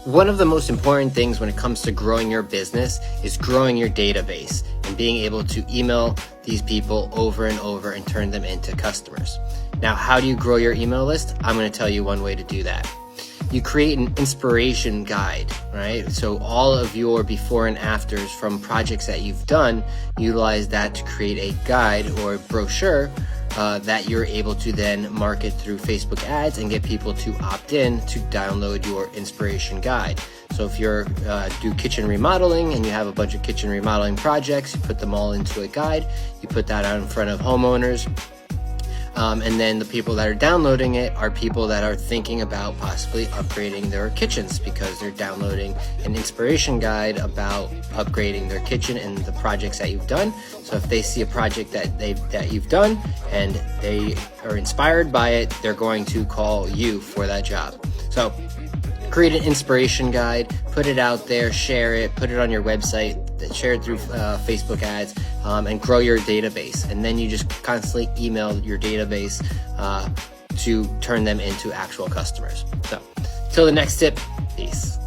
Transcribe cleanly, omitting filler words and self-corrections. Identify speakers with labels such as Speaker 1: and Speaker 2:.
Speaker 1: One of the most important things when it comes to growing your business is growing your database and being able to email these people over and over and turn them into customers. Now, how do you grow your email list? I'm going to tell you one way to do that. You create an inspiration guide, right? So all of your before and afters from projects that you've done, utilize that to create a guide or brochure that you're able to then market through Facebook ads and get people to opt in to download your inspiration guide. So if you're do kitchen remodeling and you have a bunch of kitchen remodeling projects, you put them all into a guide, you put that out in front of homeowners, and then the people that are downloading it are people that are thinking about possibly upgrading their kitchens because they're downloading an inspiration guide about upgrading their kitchen and the projects that you've done. So if they see a project that you've done and they are inspired by it, they're going to call you for that job. So create an inspiration guide, put it out there, share it, put it on your website, share it through Facebook ads, and grow your database. And then you just constantly email your database to turn them into actual customers. So, till the next tip, peace.